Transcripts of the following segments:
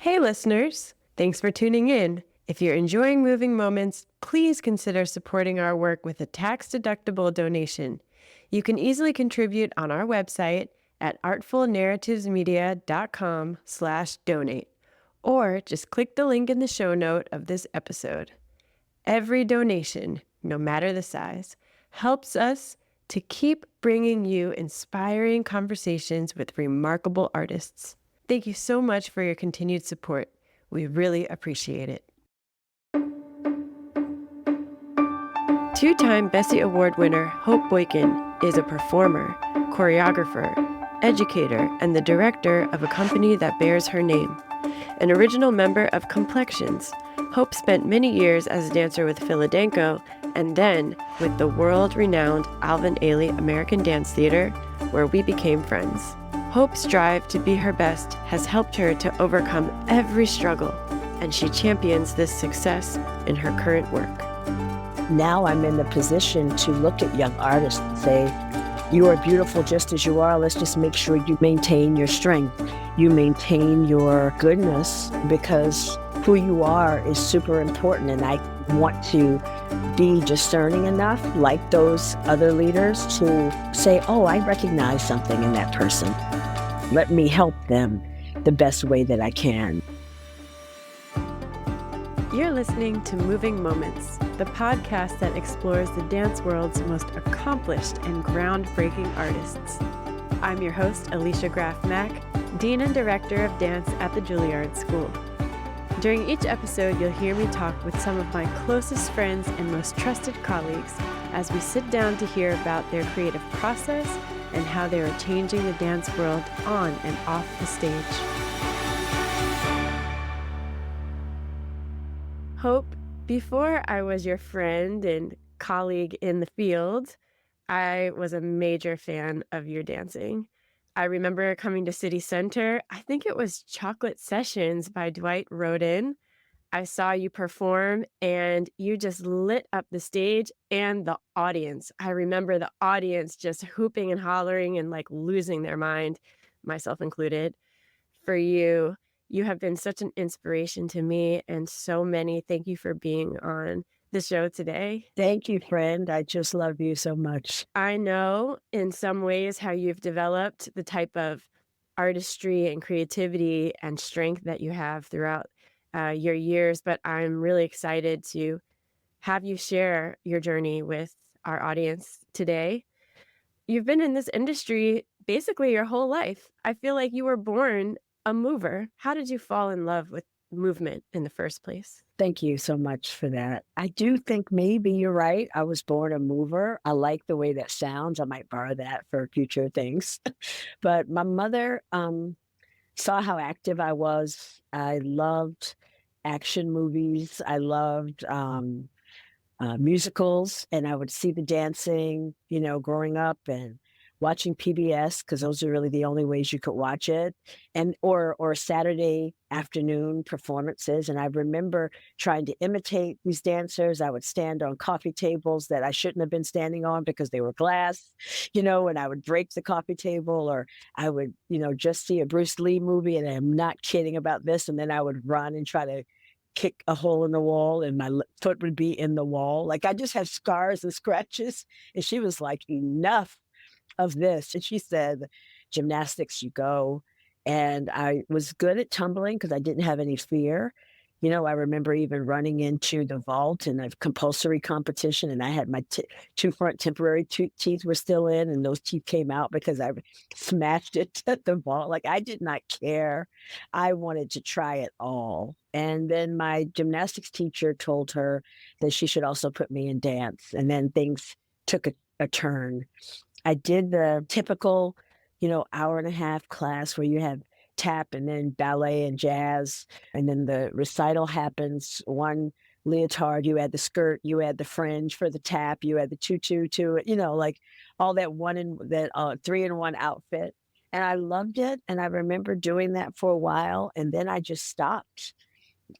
Hey listeners, thanks for tuning in. If you're enjoying Moving Moments, please consider supporting our work with a tax-deductible donation. You can easily contribute on our website at artfulnarrativesmedia.com/donate, or just click the link in the show note of this episode. Every donation, no matter the size, helps us to keep bringing you inspiring conversations with remarkable artists. Thank you so much for your continued support. We really appreciate it. Two-time Bessie Award winner Hope Boykin is a performer, choreographer, educator, and the director of a company that bears her name. An original member of Complexions, Hope spent many years as a dancer with Philadanco and then with the world-renowned Alvin Ailey American Dance Theater, where we became friends. Hope's drive to be her best has helped her to overcome every struggle, and she champions this success in her current work. Now I'm in the position to look at young artists and say, you are beautiful just as you are. Let's just make sure you maintain your strength. You maintain your goodness, because who you are is super important. And I want to be discerning enough, like those other leaders, to say, oh, I recognize something in that person. Let me help them the best way that I can. You're listening to Moving Moments, the podcast that explores the dance world's most accomplished and groundbreaking artists. I'm your host, Alicia Graf Mack, Dean and Director of Dance at the Juilliard School. During each episode, you'll hear me talk with some of my closest friends and most trusted colleagues as we sit down to hear about their creative process and how they are changing the dance world on and off the stage. Hope, before I was your friend and colleague in the field, I was a major fan of your dancing. I remember coming to City Center. I think it was Chocolate Sessions by Dwight Rhoden. I saw you perform and you just lit up the stage and the audience. I remember the audience just hooping and hollering and like losing their mind, myself included. For you, you have been such an inspiration to me and so many. Thank you for being on the show today. Thank you, friend. I just love you so much. I know in some ways how you've developed the type of artistry and creativity and strength that you have throughout your years, but I'm really excited to have you share your journey with our audience today. You've been in this industry basically your whole life. I feel like you were born a mover. How did you fall in love with movement in the first place? Thank you so much for that. I do think maybe you're right. I was born a mover. I like the way that sounds. I might borrow that for future things. But my mother saw how active I was. I loved action movies. I loved musicals, and I would see the dancing, growing up, and watching PBS, because those are really the only ways you could watch it, and or Saturday afternoon performances. And I remember trying to imitate these dancers. I would stand on coffee tables that I shouldn't have been standing on because they were glass, and I would break the coffee table, or I would, just see a Bruce Lee movie, and I'm not kidding about this, and then I would run and try to kick a hole in the wall, and my foot would be in the wall. Like, I just had scars and scratches. And she was like, enough of this. And she said, gymnastics, you go. And I was good at tumbling because I didn't have any fear. I remember even running into the vault in a compulsory competition, and I had my two front temporary teeth were still in, and those teeth came out because I smashed it at the vault. Like, I did not care. I wanted to try it all. And then my gymnastics teacher told her that she should also put me in dance. And then things took a turn. I did the typical, hour and a half class where you have tap and then ballet and jazz. And then the recital happens. One leotard, you add the skirt, you add the fringe for the tap, you add the tutu to it, like all that three in one outfit. And I loved it. And I remember doing that for a while. And then I just stopped.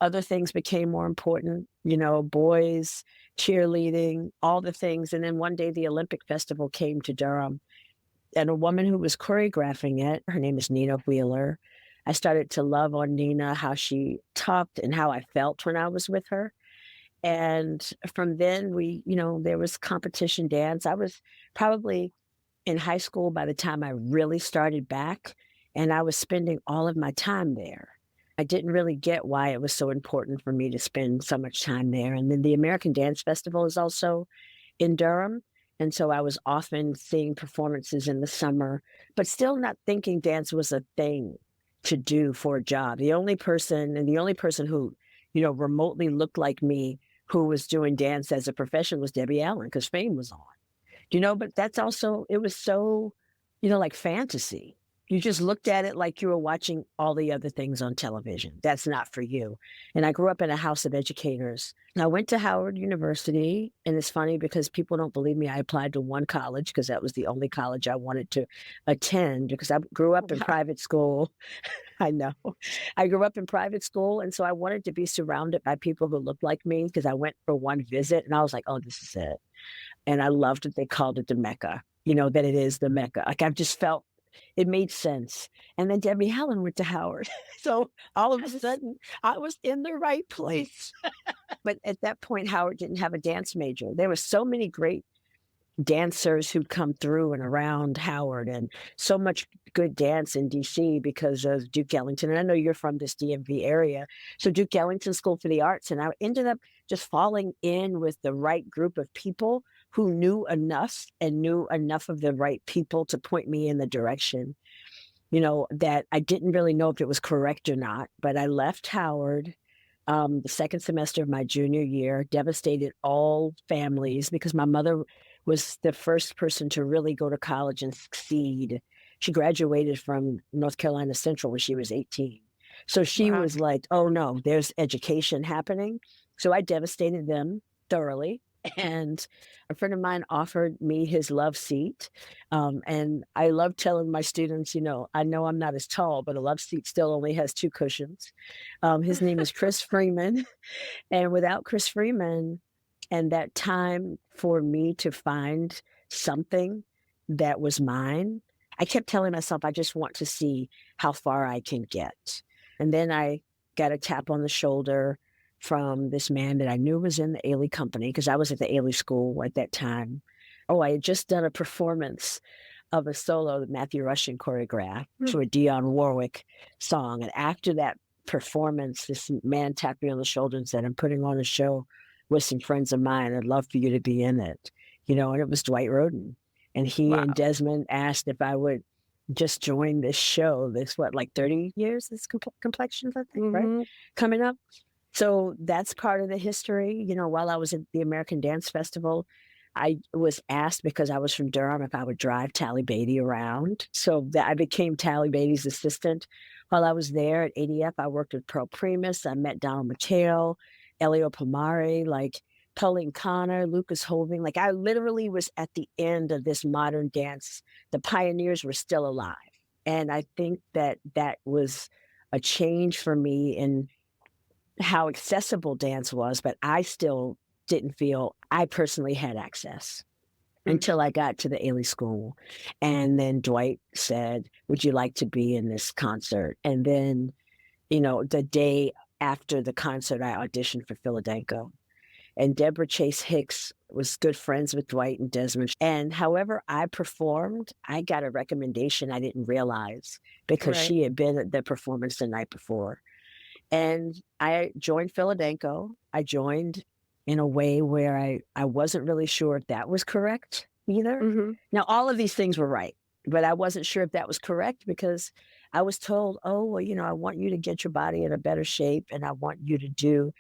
Other things became more important, boys, cheerleading, all the things. And then one day the Olympic Festival came to Durham, and a woman who was choreographing it, her name is Nina Wheeler. I started to love on Nina, how she talked and how I felt when I was with her. And from then there was competition dance. I was probably in high school by the time I really started back, and I was spending all of my time there. I didn't really get why it was so important for me to spend so much time there. And then the American Dance Festival is also in Durham. And so I was often seeing performances in the summer, but still not thinking dance was a thing to do for a job. The only person who remotely looked like me who was doing dance as a profession was Debbie Allen because Fame was on. But that's also it was so, like fantasy. You just looked at it like you were watching all the other things on television. That's not for you. And I grew up in a house of educators. I went to Howard University, and it's funny because people don't believe me. I applied to one college because that was the only college I wanted to attend because I grew up in Wow. private school. I know. I grew up in private school, and so I wanted to be surrounded by people who looked like me because I went for one visit, and I was like, "Oh, this is it." And I loved that they called it the Mecca, that it is the Mecca. Like, I've just felt it made sense. And then Debbie Allen went to Howard. So all of a Yes. sudden, I was in the right place. But at that point, Howard didn't have a dance major. There were so many great dancers who'd come through and around Howard and so much good dance in DC because of Duke Ellington. And I know you're from this DMV area. So Duke Ellington School for the Arts. And I ended up just falling in with the right group of people who knew enough and knew enough of the right people to point me in the direction, that I didn't really know if it was correct or not. But I left Howard the second semester of my junior year, devastated all families because my mother was the first person to really go to college and succeed. She graduated from North Carolina Central when she was 18. So she Wow. was like, oh no, there's education happening. So I devastated them thoroughly. And a friend of mine offered me his love seat. And I love telling my students, I know I'm not as tall, but a love seat still only has two cushions. His name is Chris Freeman. And without Chris Freeman and that time for me to find something that was mine, I kept telling myself, I just want to see how far I can get. And then I got a tap on the shoulder from this man that I knew was in the Ailey company because I was at the Ailey school at that time. Oh, I had just done a performance of a solo that Matthew Rushing choreographed Hmm. to a Dionne Warwick song. And after that performance, this man tapped me on the shoulder and said, I'm putting on a show with some friends of mine. I'd love for you to be in it. And it was Dwight Rhoden. And he and Wow. Desmond asked if I would just join this show. This, what, like 30 years? This Complexions, I think, right? Mhm. Coming up. So that's part of the history. While I was at the American Dance Festival, I was asked because I was from Durham if I would drive Tally Beatty around. So that I became Tally Beatty's assistant. While I was there at ADF, I worked with Pearl Primus. I met Donald McHale, Elio Pomare, like Pauline Connor, Lucas Hoving. Like I literally was at the end of this modern dance. The pioneers were still alive. And I think that that was a change for me in how accessible dance was, but I still didn't feel I personally had access Mm. until I got to the Ailey School. And then Dwight said, would you like to be in this concert? And then, the day after the concert, I auditioned for Philadanco. And Deborah Chase Hicks was good friends with Dwight and Desmond. And however I performed, I got a recommendation I didn't realize because Right. she had been at the performance the night before. And I joined Philadanco. I joined in a way where I wasn't really sure if that was correct either. Mhm. Now, all of these things were right, but I wasn't sure if that was correct because I was told, oh, well, I want you to get your body in a better shape and I want you to do,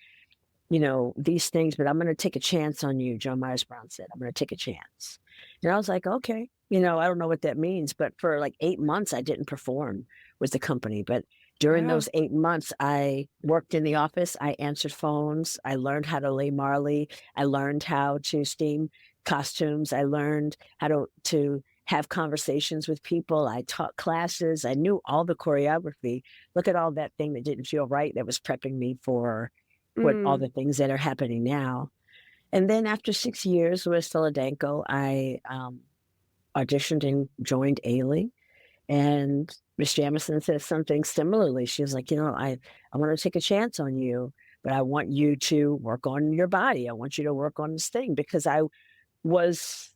these things, but I'm going to take a chance on you. Joan Myers Brown said, I'm going to take a chance. And I was like, okay, I don't know what that means, but for like 8 months, I didn't perform with the company. But during Wow. those 8 months, I worked in the office. I answered phones. I learned how to lay Marley. I learned how to steam costumes. I learned how to have conversations with people. I taught classes. I knew all the choreography. Look at all that thing that didn't feel right that was prepping me for what all Mm. the things that are happening now. And then after 6 years with Philadanco, I auditioned and joined Ailey. And Miss Jamison says something similarly. She was like, I want to take a chance on you, but I want you to work on your body. I want you to work on this thing because I was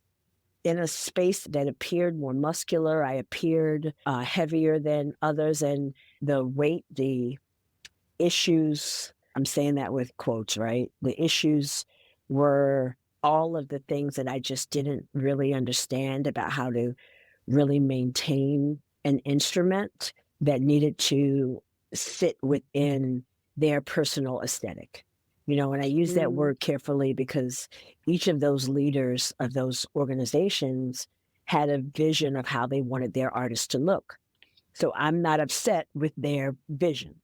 in a space that appeared more muscular. I appeared heavier than others, and the weight, the issues, I'm saying that with quotes, right? The issues were all of the things that I just didn't really understand about how to really maintain an instrument that needed to sit within their personal aesthetic. And I use that Mm, word carefully because each of those leaders of those organizations had a vision of how they wanted their artists to look. So I'm not upset with their vision,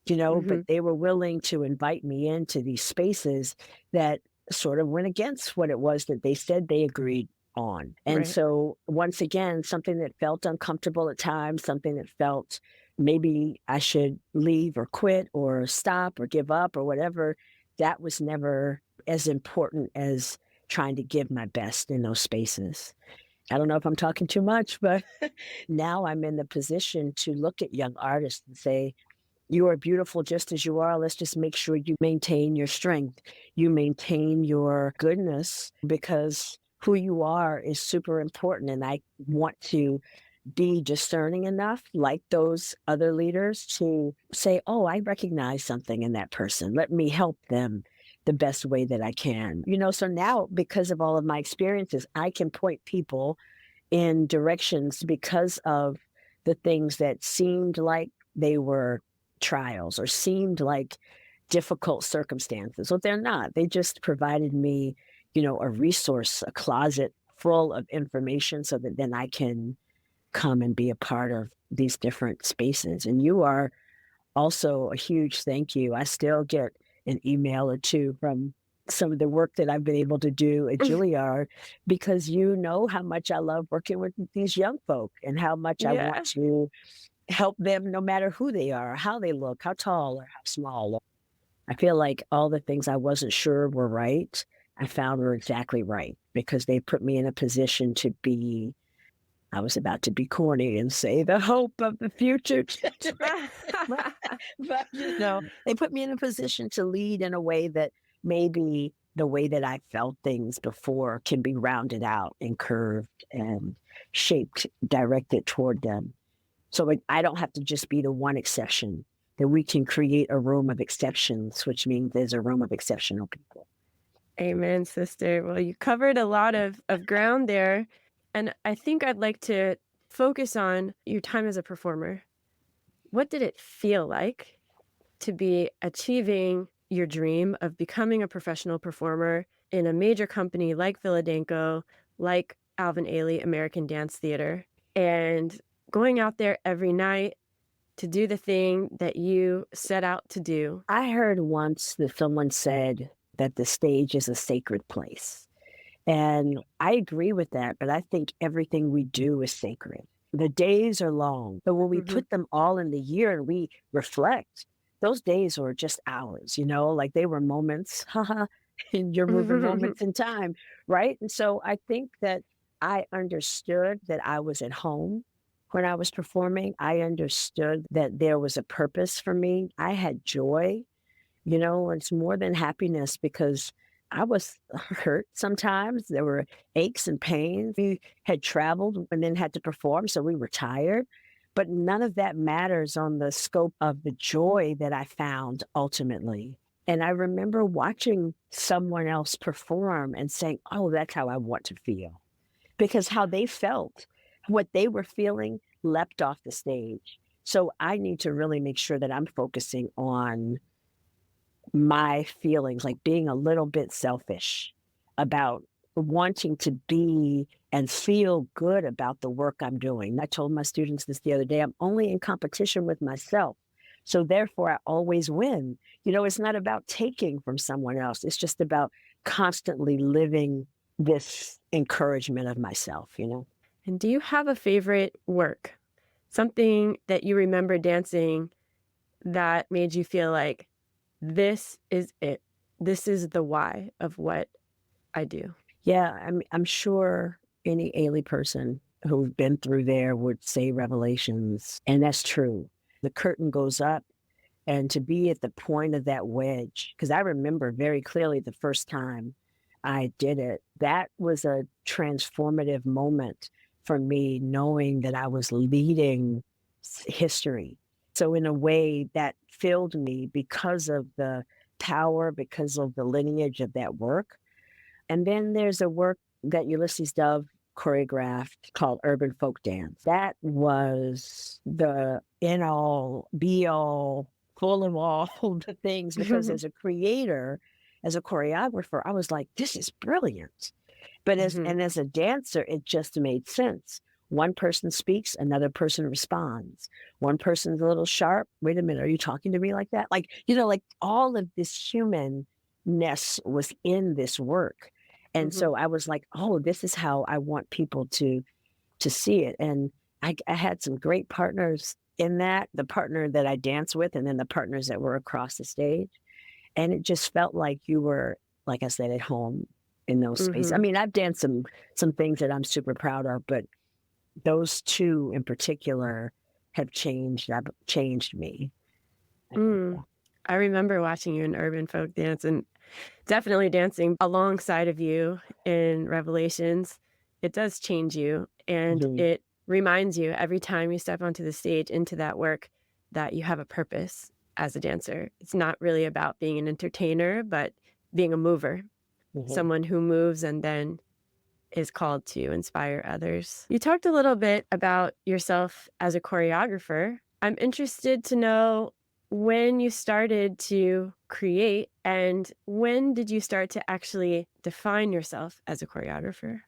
but mhm, they were willing to invite me into these spaces that sort of went against what it was that they said they agreed on. And right. so, once again, something that felt uncomfortable at times, something that felt maybe I should leave or quit or stop or give up or whatever, that was never as important as trying to give my best in those spaces. I don't know if I'm talking too much, but now I'm in the position to look at young artists and say, you are beautiful just as you are. Let's just make sure you maintain your strength. You maintain your goodness because who you are is super important. And I want to be discerning enough, like those other leaders, to say, oh, I recognize something in that person. Let me help them the best way that I can. So now, because of all of my experiences, I can point people in directions because of the things that seemed like they were trials or seemed like difficult circumstances. Well, they're not. They just provided me, a resource, a closet full of information so that then I can come and be a part of these different spaces. And you are also a huge thank you. I still get an email or two from some of the work that I've been able to do at Juilliard because you know how much I love working with these young folk and how much I want Yeah. to help them no matter who they are, how they look, how tall or how small. I feel like all the things I wasn't sure were right, I found were exactly right because they put me in a position to be, I was about to be corny and say the hope of the future generation, but they put me in a position to lead in a way that maybe the way that I felt things before can be rounded out and curved and shaped, directed toward them. So I don't have to just be the one exception, that we can create a room of exceptions, which means there's a room of exceptional people. Amen, sister. Well, you covered a lot of ground there, and I think I'd like to focus on your time as a performer. What did it feel like to be achieving your dream of becoming a professional performer in a major company like Philadanco, like Alvin Ailey American Dance Theater, and going out there every night to do the thing that you set out to do? I heard once that someone said that the stage is a sacred place. And I agree with that, but I think everything we do is sacred. The days are long, but when we Mhm. put them all in the year and we reflect, those days were just hours, like they were moments, haha, and you're moving moments in time, right? And so I think that I understood that I was at home when I was performing. I understood that there was a purpose for me. I had joy. It's more than happiness because I was hurt sometimes. There were aches and pains. We had traveled and then had to perform, so we were tired. But none of that matters on the scope of the joy that I found ultimately. And I remember watching someone else perform and saying, oh, that's how I want to feel. Because how they felt, what they were feeling leapt off the stage. So I need to really make sure that I'm focusing on my feelings, like being a little bit selfish about wanting to be and feel good about the work I'm doing. I told my students this the other day, I'm only in competition with myself. So therefore, I always win. It's not about taking from someone else. It's just about constantly living this encouragement of myself. And do you have a favorite work? Something that you remember dancing that made you feel like, "This is it. This is the why of what I do." Yeah, I'm sure any Ailey person who've been through there would say revelations, and that's true. The curtain goes up, and to be at the point of that wedge, because I remember very clearly the first time I did it, that was a transformative moment for me, knowing that I was leading history. So, in a way, that filled me because of the power, because of the lineage of that work. And then there's a work that Ulysses Dove choreographed called Urban Folk Dance. That was the in all, be all, full of all the things, because as a creator, as a choreographer, I was like, this is brilliant. But Mhm. as a dancer, it just made sense. One person speaks, another person responds. One person's a little sharp. Wait a minute, are you talking to me like that? Like, like all of this humanness was in this work. And Mhm. so I was like, oh, this is how I want people to see it. And I had some great partners in that, the partner that I danced with, and then the partners that were across the stage. And it just felt like you were, like I said, at home in those spaces. I Mhm. mean, I've danced some things that I'm super proud of, but those two in particular have changed me. I think Mm. so. I remember watching you in urban folk dance and definitely dancing alongside of you in Revelations. It does change you, and Mhm, it reminds you every time you step onto the stage into that work that you have a purpose as a dancer. It's not really about being an entertainer, but being a mover, mhm. someone who moves and then is called to inspire others. You talked a little bit about yourself as a choreographer. I'm interested to know when you started to create and when did you start to actually define yourself as a choreographer?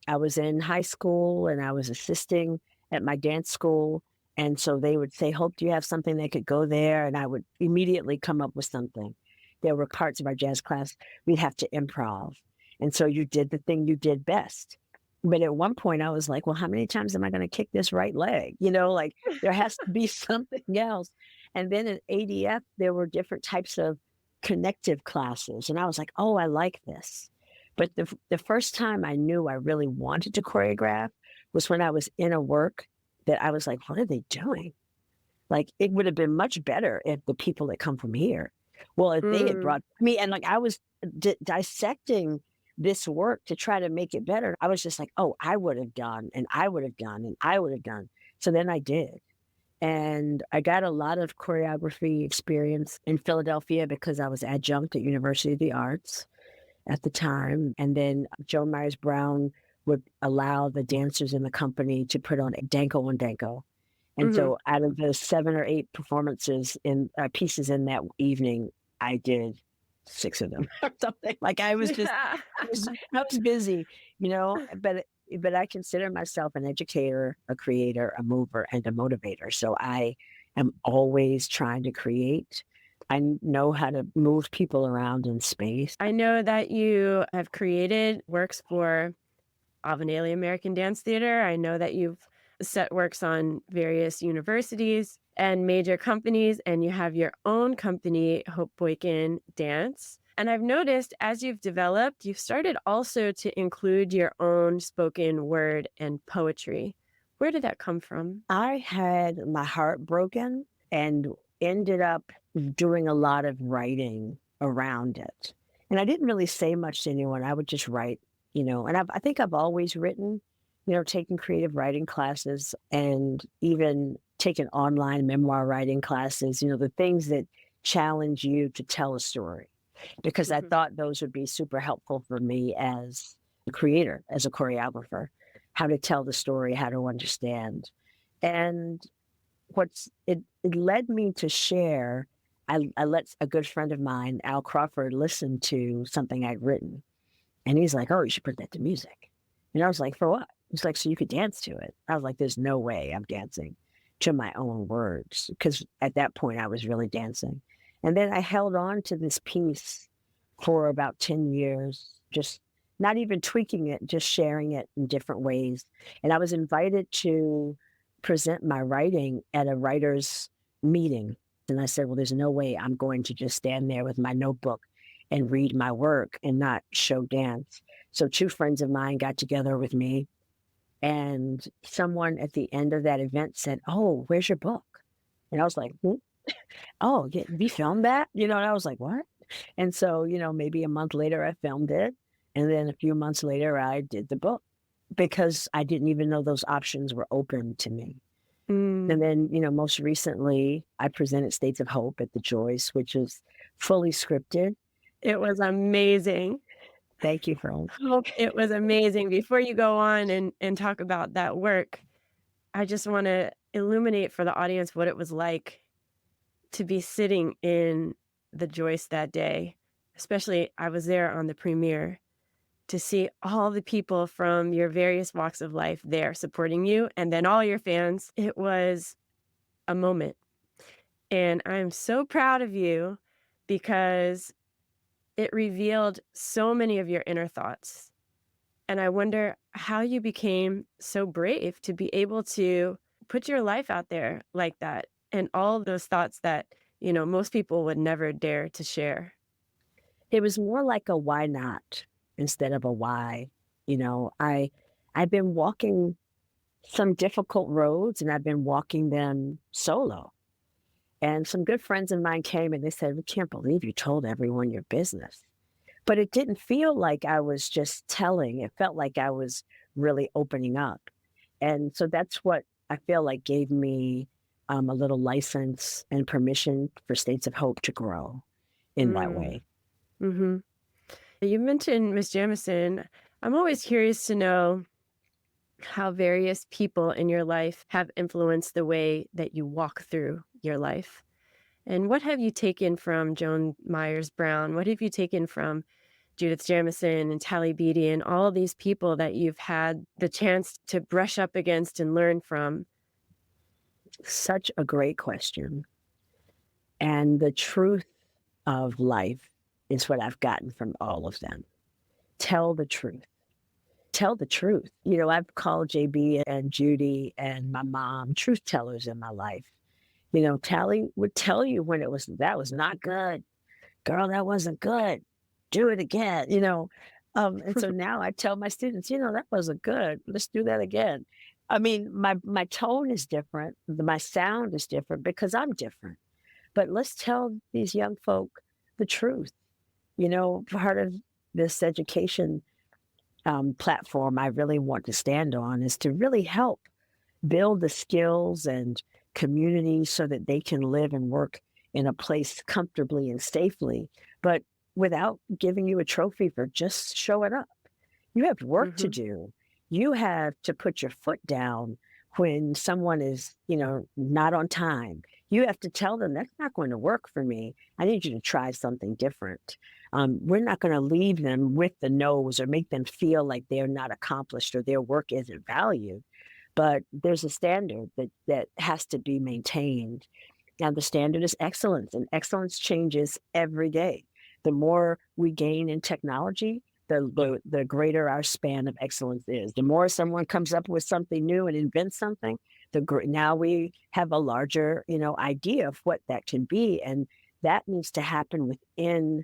I was in high school and I was assisting at my dance school. And so they would say, Hope, do you have something that could go there? And I would immediately come up with something. There were parts of our jazz class we'd have to improv. And so you did the thing you did best. But at one point, I was like, well, how many times am I going to kick this right leg? Like there has to be something else. And then in ADF, there were different types of connective classes. And I was like, oh, I like this. But the first time I knew I really wanted to choreograph was when I was in a work that I was like, "What are they doing?" Like, it would have been much better if the people that come from here, well, if they had Mm, brought me, and, like, I was dissecting this work to try to make it better. I was just like, "Oh, I would have done, and I would have done, and I would have done." So then I did, and I got a lot of choreography experience in Philadelphia because I was adjunct at University of the Arts at the time. And then Joan Myers Brown would allow the dancers in the company to put on Danko and Danko. And mhm. so out of the 7 or 8 performances in pieces in that evening, I did 6 of them or something. Like I was busy, but I consider myself an educator, a creator, a mover, and a motivator. So I am always trying to create. I know how to move people around in space. I know that you have created works for Alvin Ailey American Dance Theater. I know that you've set works on various universities and major companies, and you have your own company, Hope Boykin Dance. And I've noticed as you've developed, you've started also to include your own spoken word and poetry. Where did that come from? I had my heart broken and ended up doing a lot of writing around it. And I didn't really say much to anyone. I would just write, and I think I've always written, taken creative writing classes and even taken online memoir writing classes, the things that challenge you to tell a story, because I Mhm. thought those would be super helpful for me as a creator, as a choreographer, how to tell the story, how to understand. And it led me to share. I let a good friend of mine, Al Crawford, listen to something I'd written. And he's like, oh, you should put that to music. And I was like, for what? He's like, so you could dance to it. I was like, there's no way I'm dancing to my own words. Because at that point I was really dancing. And then I held on to this piece for about 10 years, just not even tweaking it, just sharing it in different ways. And I was invited to present my writing at a writer's meeting. And I said, well, there's no way I'm going to just stand there with my notebook and read my work and not show dance. So two friends of mine got together with me And someone at the end of that event said, "Oh, where's your book?" And I was like, "Hmm? Oh, yeah, we filmed that?" And I was like, "What?" And so, maybe a month later, I filmed it. And then a few months later, I did the book because I didn't even know those options were open to me. And Mm, then, most recently, I presented States of Hope at the Joyce, which is fully scripted. it was amazing. Thank you for Hope it was amazing. Before you go on and talk about that work, I just wanna illuminate for the audience what it was like to be sitting in the Joyce that day. Especially, I was there on the premiere to see all the people from your various walks of life there supporting you, and then all your fans. It was a moment, and I'm so proud of you because it revealed so many of your inner thoughts. And I wonder how you became so brave to be able to put your life out there like that and all those thoughts that, most people would never dare to share. It was more like a why not instead of a why. I've been walking some difficult roads and I've been walking them solo. And some good friends of mine came and they said, "We can't believe you told everyone your business." But it didn't feel like I was just telling. It felt like I was really opening up. And so that's what I feel like gave me a little license and permission for States of Hope to grow in that Mm, way. mhm. You mentioned Miss Jamison. I'm always curious to know how various people in your life have influenced the way that you walk through your life. And what have you taken from Joan Myers Brown? What have you taken from Judith Jamison and Tally Beatty and all these people that you've had the chance to brush up against and learn from? Such a great question. And the truth of life is what I've gotten from all of them. Tell the truth. Tell the truth. I've called JB and Judy and my mom truth tellers in my life. Tally would tell you when that was not good. Girl, that wasn't good. Do it again. And so now I tell my students, that wasn't good. Let's do that again. I mean, my tone is different. My sound is different because I'm different. But let's tell these young folk the truth. Part of this education platform I really want to stand on is to really help build the skills and communities so that they can live and work in a place comfortably and safely, but without giving you a trophy for just showing up. You have work to Mhm, do. You have to put your foot down when someone is, not on time. You have to tell them that's not going to work for me. I need you to try something different. We're not going to leave them with the nose or make them feel like they're not accomplished or their work isn't valued. But there's a standard that has to be maintained. And the standard is excellence, and excellence changes every day. The more we gain in technology, the greater our span of excellence is. The more someone comes up with something new and invents something, now we have a larger, idea of what that can be, and that needs to happen within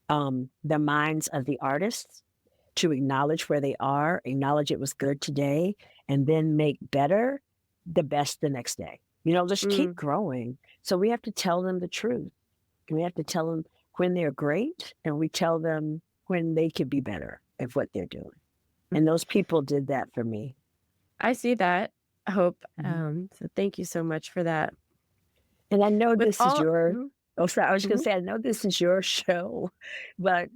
the minds of the artists to acknowledge where they are, acknowledge it was good today, and then make better the best the next day. Just keep mm. growing. So we have to tell them the truth. We have to tell them when they're great, and we tell them when they could be better at what they're doing. And those people did that for me. I see that, Hope, Mhm. so thank you so much for that. And I know With this is all your Mhm, oh, sorry, I was gonna mhm. say, I know this is your show, but,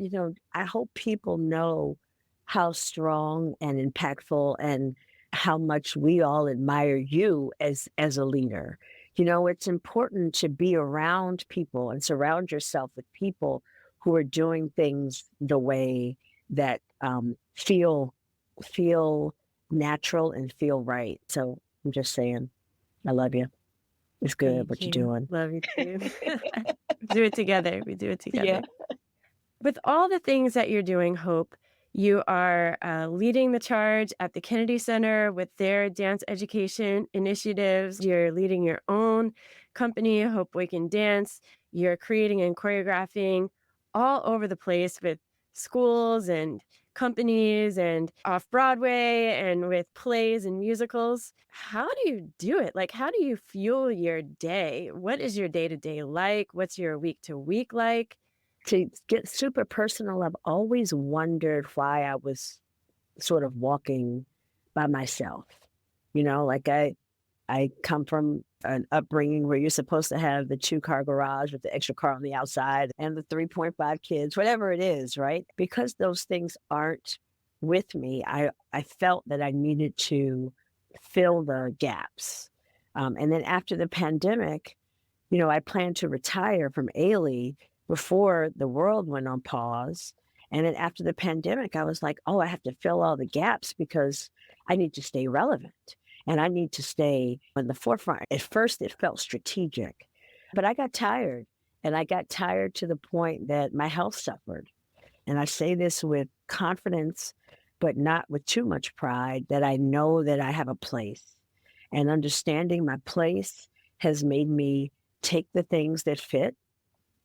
I hope people know how strong and impactful and how much we all admire you as a leader. It's important to be around people and surround yourself with people who are doing things the way that, feel natural and feel right. So, I'm just saying, I love you. It's good Thank what you're you. doing. Love you too. Do it together. We do it Yeah. together. With all the things that you're doing, Hope, you are leading the charge at the Kennedy Center with their dance education initiatives. You're leading your own company, Hope Boykin Dance. You're creating and choreographing all over the place with schools and companies and off Broadway and with plays and musicals. How do you do it? Like, how do you fuel your day? What is your day to day like? What's your week to week like? To get super personal, I've always wondered why I was sort of walking by myself. Like I come from an upbringing where you're supposed to have the 2-car garage with the extra car on the outside and the 3.5 kids, whatever it is, right? Because those things aren't with me, I felt that I needed to fill the gaps. And then after the pandemic, I planned to retire from Ailey before the world went on pause. And then after the pandemic, I was like, oh, I have to fill all the gaps because I need to stay relevant and I need to stay in the forefront. At first, it felt strategic, but I got tired, and I got tired to the point that my health suffered. And I say this with confidence, but not with too much pride, that I know that I have a place. And understanding my place has made me take the things that fit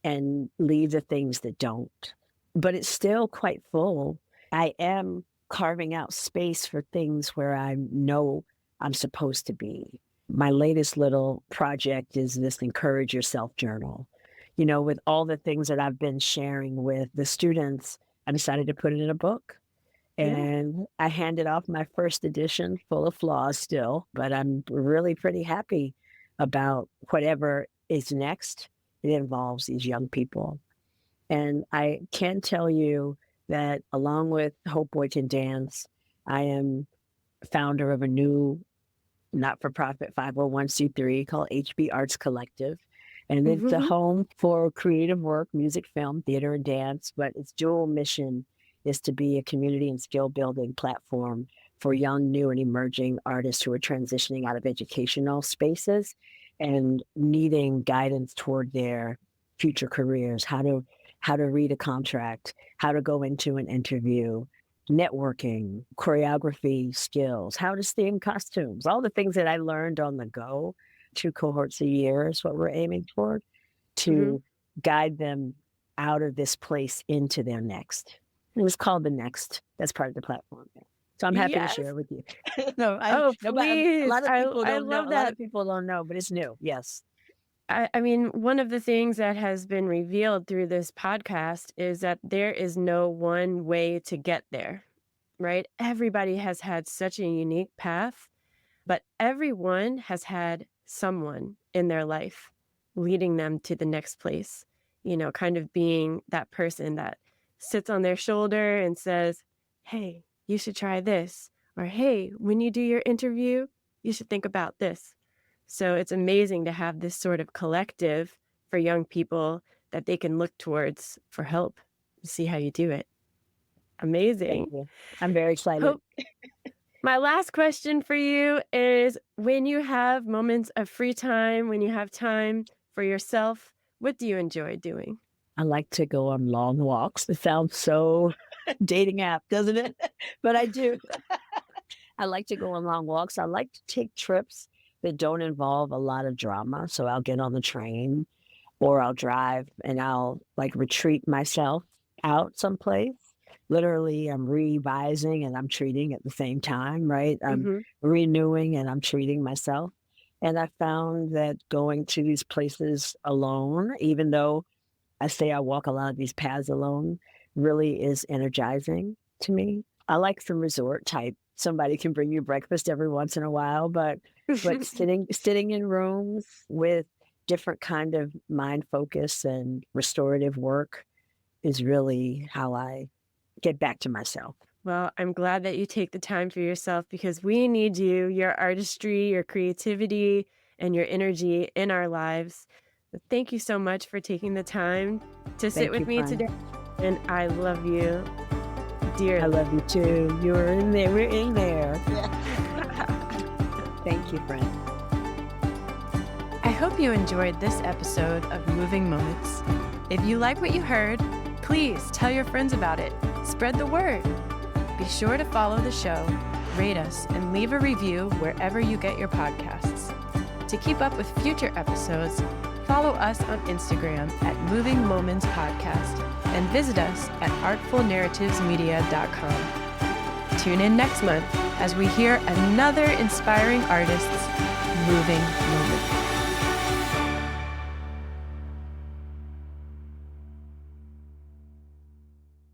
and leave the things that don't. But it's still quite full. I am carving out space for things where I know I'm supposed to be. My latest little project is this Encourage Yourself journal. With all the things that I've been sharing with the students, I decided to put it in a book. Yeah. And I handed off my first edition, full of flaws still, but I'm really pretty happy about whatever is next. It involves these young people. And I can tell you that along with Hope Boykin Dance, I am founder of a new not-for-profit 501c3 called HB Arts Collective. And it's a home for creative work, music, film, theater, and dance. But its dual mission is to be a community and skill-building platform for young, new, and emerging artists who are transitioning out of educational spaces and needing guidance toward their future careers, how to read a contract, how to go into an interview, networking, choreography skills, how to stay in costumes, all the things that I learned on the go. 2 cohorts a year is what we're aiming toward, to guide them out of this place into their next. It was called The Next. That's part of the platform. So I'm happy to share it with you. Please. A lot of people I don't know. love A that. lot of people don't know, but it's new. Yes. I mean, one of the things that has been revealed through this podcast is that there is no one way to get there, right? Everybody has had such a unique path, but everyone has had someone in their life leading them to the next place, kind of being that person that sits on their shoulder and says, hey, you should try this. Or, hey, when you do your interview, you should think about this. So it's amazing to have this sort of collective for young people that they can look towards for help and see how you do it. Amazing. Thank you. I'm very excited. Hope, my last question for you is, when you have moments of free time, when you have time for yourself, what do you enjoy doing? I like to go on long walks. It sounds so dating app, doesn't it? But I do. I like to go on long walks. I like to take trips that don't involve a lot of drama. So I'll get on the train or I'll drive and I'll retreat myself out someplace. Literally, I'm revising and I'm treating at the same time, right? I'm renewing and I'm treating myself. And I found that going to these places alone, even though I say I walk a lot of these paths alone, really is energizing to me. I like some resort type. Somebody can bring you breakfast every once in a while, but sitting in rooms with different kind of mind focus and restorative work is really how I get back to myself. Well, I'm glad that you take the time for yourself, because we need you, your artistry, your creativity, and your energy in our lives. Thank you so much for taking the time to sit with me today. And I love you dearly. I love you too. You're in there. We're in there. Thank you, friend. I hope you enjoyed this episode of Moving Moments. If you like what you heard, please tell your friends about it. Spread the word. Be sure to follow the show, rate us, and leave a review wherever you get your podcasts. To keep up with future episodes, Follow us on Instagram at Moving Moments Podcast and visit us at artfulnarrativesmedia.com. Tune in next month as we hear another inspiring artist's moving moment.